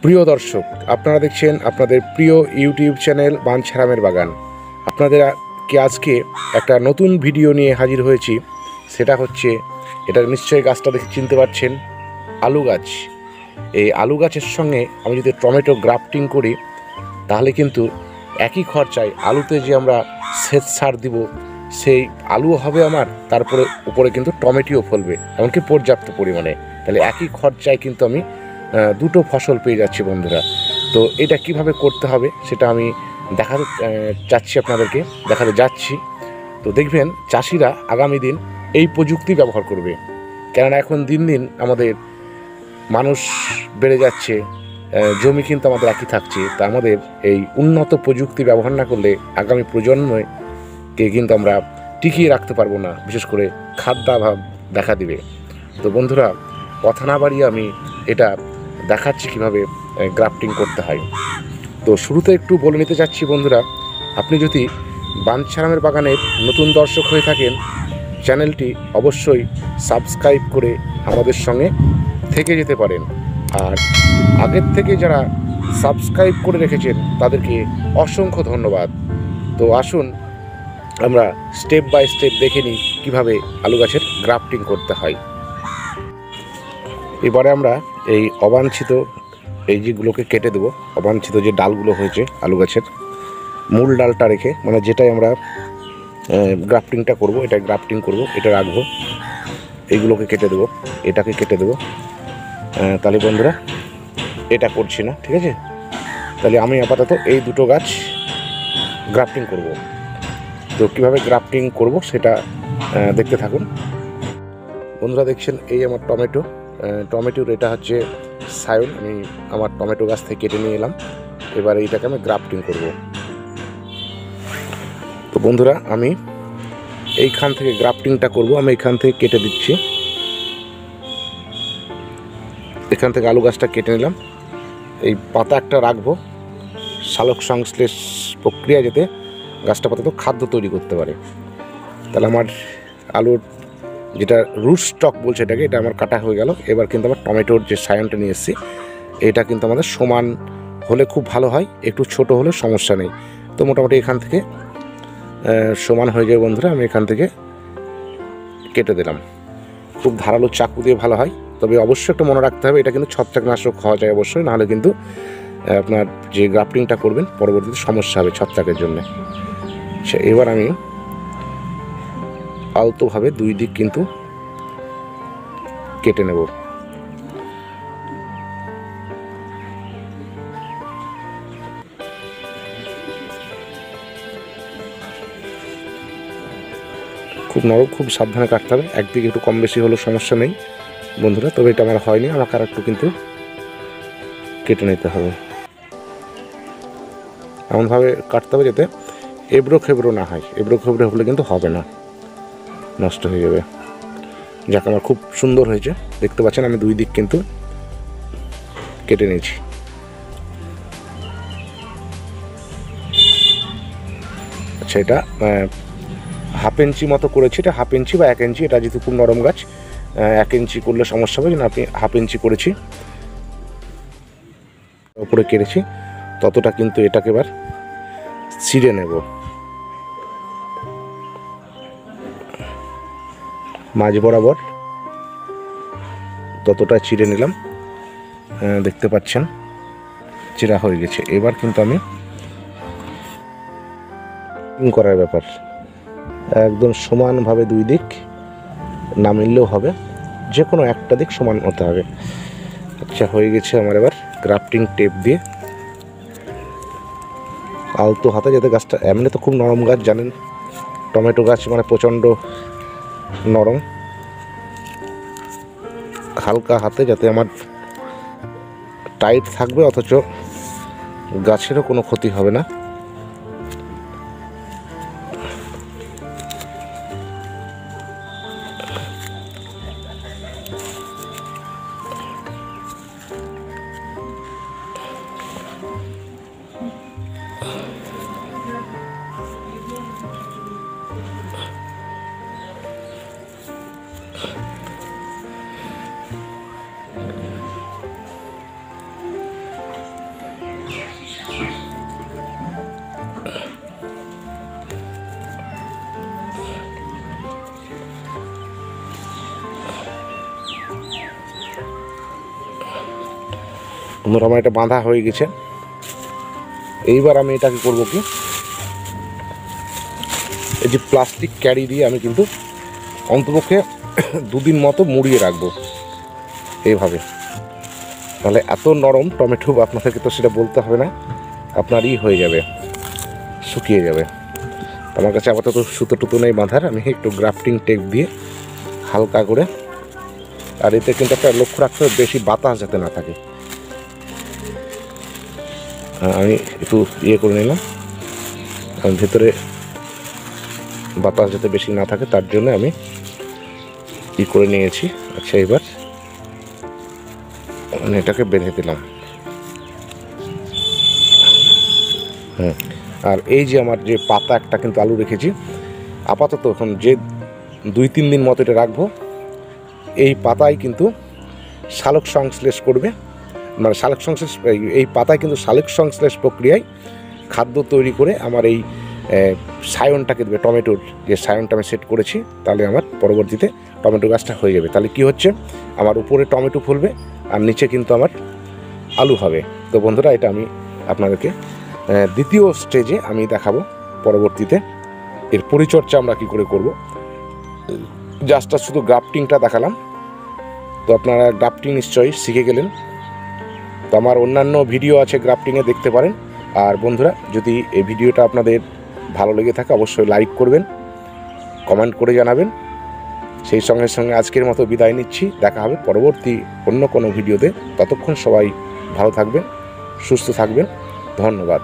প্রিয় দর্শক, আপনারা দেখছেন আপনাদের প্রিয় ইউটিউব চ্যানেল বাঞ্ছারামের বাগান। আপনাদেরকে আজকে একটা নতুন ভিডিও নিয়ে হাজির হয়েছি। সেটা হচ্ছে, এটা নিশ্চয়ই গাছটা দেখে চিনতে পারছেন, আলু গাছ। এই আলু গাছের সঙ্গে আমি যদি টমেটো গ্রাফটিং করি, তাহলে কিন্তু একই খরচায় আলুতে যে আমরা সেচ সার দিব, সেই আলুও হবে আমার, তারপরে উপরে কিন্তু টমেটোও ফলবে, এমনকি পর্যাপ্ত পরিমাণে। তাহলে একই খরচায় কিন্তু আমি দুটো ফসল পেয়ে যাচ্ছি বন্ধুরা। তো এটা কিভাবে করতে হবে সেটা আমি দেখাতে যাচ্ছি। তো দেখবেন চাষিরা আগামী দিন এই প্রযুক্তি ব্যবহার করবে, কেননা এখন দিন দিন আমাদের মানুষ বেড়ে যাচ্ছে, জমি কিন্তু আমাদের একই থাকছে। তা আমাদের এই উন্নত প্রযুক্তি ব্যবহার না করলে আগামী প্রজন্মকে কিন্তু আমরা টিকিয়ে রাখতে পারবো না, বিশেষ করে খাদ্যাভাব দেখা দিবে। তো বন্ধুরা, কথা না বাড়িয়ে আমি এটা দেখাচ্ছি কীভাবে গ্রাফটিং করতে হয়। তো শুরুতে একটু বলে নিতে চাচ্ছি বন্ধুরা, আপনি যদি বাঞ্ছারামের বাগানের নতুন দর্শক হয়ে থাকেন, চ্যানেলটি অবশ্যই সাবস্ক্রাইব করে আমাদের সঙ্গে থেকে যেতে পারেন। আর আগের থেকে যারা সাবস্ক্রাইব করে রেখেছেন তাদেরকে অসংখ্য ধন্যবাদ। তো আসুন আমরা স্টেপ বাই স্টেপ দেখে নিই কীভাবে আলু গাছের গ্রাফটিং করতে হয়। এবারে আমরা এই অবাঞ্ছিত এই যেগুলোকে কেটে দেবো, অবাঞ্ছিত যে ডালগুলো হয়েছে আলু গাছের, মূল ডালটা রেখে, মানে যেটাই আমরা গ্রাফটিংটা করব, এটা গ্রাফটিং করব, এটা রাখবো, এইগুলোকে কেটে দেবো, এটাকে কেটে দেবো। তাহলে বন্ধুরা, এটা করছি না, ঠিক আছে? তাহলে আমি আপাতত এই দুটো গাছ গ্রাফটিং করব। তো কীভাবে গ্রাফটিং করব সেটা দেখতে থাকুন বন্ধুরা। দেখছেন এই আমার টমেটোর এটা হচ্ছে সায়ন, আমি আমার টমেটো গাছ থেকে কেটে নিয়ে এলাম। এবার এইটাকে আমি গ্রাফটিং করব। তো বন্ধুরা, আমি এইখান থেকে গ্রাফটিংটা করব, আমি এইখান থেকে কেটে দিচ্ছি। এখান থেকে আলু গাছটা কেটে নিলাম। এই পাতা একটা রাখবো, সালোক সংশ্লেষ প্রক্রিয়া, যাতে গাছটা পাতা খাদ্য তৈরি করতে পারে। তাহলে আমার আলুর যেটা রুট স্টক বলছে এটাকে, এটা আমার কাটা হয়ে গেল। এবার কিন্তু আমার টমেটোর যে সায়নটা নিয়ে এসেছি, এটা কিন্তু আমাদের সমান হলে খুব ভালো হয়, একটু ছোট হলে সমস্যা নেই। তো মোটামুটি এখান থেকে সমান হয়ে যায় বন্ধুরা। আমি এখান থেকে কেটে দিলাম। খুব ধারালো চাকু দিয়ে ভালো হয়, তবে অবশ্যই একটা মনে রাখতে হবে, এটা কিন্তু ছত্রাকনাশক খাওয়া যায় অবশ্যই, নাহলে কিন্তু আপনার যে গ্রাফটিংটা করবেন পরবর্তীতে সমস্যা হবে ছত্রাকের জন্য। এবার আমি আলতোভাবে দুই দিক কিন্তু কেটে নেব। খুব নরম, খুব সাবধানে কাটতে হবে। একদিকে একটু কম বেশি হলেও সমস্যা নেই বন্ধুরা, তবে এটা আমার হয়নি, আমাকে আর একটু কিন্তু কেটে নিতে হবে। এমনভাবে কাটতে হবে যাতে এবড়ো খেবড়ো না হয়। এবড়ো খেবড়ো হলে কিন্তু হবে না, নষ্ট হয়ে যাবে। যাক, আমার খুব সুন্দর হয়েছে, দেখতে পাচ্ছেন আমি দুই দিক কিন্তু কেটে নিয়েছি। আচ্ছা, এটা হাফ ইঞ্চি মতো করেছি, এটা হাফ ইঞ্চি বা 1 ইঞ্চি। এটা যেহেতু খুব নরম গাছ, 1 ইঞ্চি করলে সমস্যা হবে না, আপনি হাফ ইঞ্চি করেছি, উপরে কেটেছি ততটা। কিন্তু এটাকে এবার ছিঁড়ে নেব, মাঝ বরাবর ততটা ছিঁড়ে নিলাম। দেখতে পাচ্ছেন চিরা হয়ে গেছে। এবার কিন্তু আমি করার ব্যাপার, একদম সমানভাবে দুই দিক, না মিললেও হবে, যে কোনো একটা দিক সমান হতে হবে। আচ্ছা, হয়ে গেছে আমার। এবার গ্রাফটিং টেপ দিয়ে আলতো হাতে, যাতে গাছটা, এমনি তো খুব নরম গাছ জানেন, টমেটো গাছ মানে প্রচণ্ড নরম, হালকা হাতে যাতে আমার টাইট থাকবে, অথচ গাছেরও কোনো ক্ষতি হবে না। বন্ধুরা আমার এটা বাঁধা হয়ে গেছে। এইবার আমি এটাকে করবো কি, এই যে প্লাস্টিক ক্যারি দিয়ে আমি কিন্তু অন্তপক্ষে 2 দিন মতো মুড়িয়ে রাখবো এইভাবে। তাহলে এত নরম টমেটো, আপনাদেরকে তো সেটা বলতে হবে না, আপনারই হয়ে যাবে, শুকিয়ে যাবে। আমার কাছে আপাতত সুতো টুতো নেই বাঁধার, আমি একটু গ্রাফটিং টেপ দিয়ে হালকা করে, আর এতে কিন্তু একটা লক্ষ্য রাখতে হবে বেশি বাতাস যাতে না থাকে। আমি একটু করে নিলাম, ভেতরে বাতাস যাতে বেশি না থাকে তার জন্য আমি করে নিয়েছি। আচ্ছা, এবার এটাকে বেঁধে দিলাম। আর এই যে আমার যে পাতা একটা কিন্তু আলু রেখেছি, আপাতত এখন যে 2-3 দিন মতো এটা রাখবো। এই পাতায় কিন্তু সালোক সংশ্লেষ করবে, মানে সালোক সংশ্লেষ, এই পাতায় কিন্তু সালোক সংশ্লেষ প্রক্রিয়ায় খাদ্য তৈরি করে আমার এই সায়নটাকে দেবে, টমেটোর যে সায়নটা আমি সেট করেছি, তাহলে আমার পরবর্তীতে টমেটো গাছটা হয়ে যাবে। তাহলে কি হচ্ছে, আমার উপরে টমেটো ফলবে আর নিচে কিন্তু আমার আলু হবে। তো বন্ধুরা, এটা আমি আপনাদেরকে দ্বিতীয় স্টেজে আমি দেখাবো পরবর্তীতে, এর পরিচর্যা আমরা কী করে করব। জাস্টটা শুধু গ্রাফটিংটা দেখালাম, তো আপনারা গ্রাফটিং নিশ্চয়ই শিখে গেলেন। তো আমার অন্যান্য ভিডিও আছে গ্রাফটিংয়ে, দেখতে পারেন। আর বন্ধুরা, যদি এই ভিডিওটা আপনাদের ভালো লেগে থাকে অবশ্যই লাইক করবেন, কমেন্ট করে জানাবেন। সেই সঙ্গে সঙ্গে আজকের মতো বিদায় নিচ্ছি, দেখা হবে পরবর্তী অন্য কোনো ভিডিওতে। ততক্ষণ সবাই ভালো থাকবেন, সুস্থ থাকবেন, ধন্যবাদ।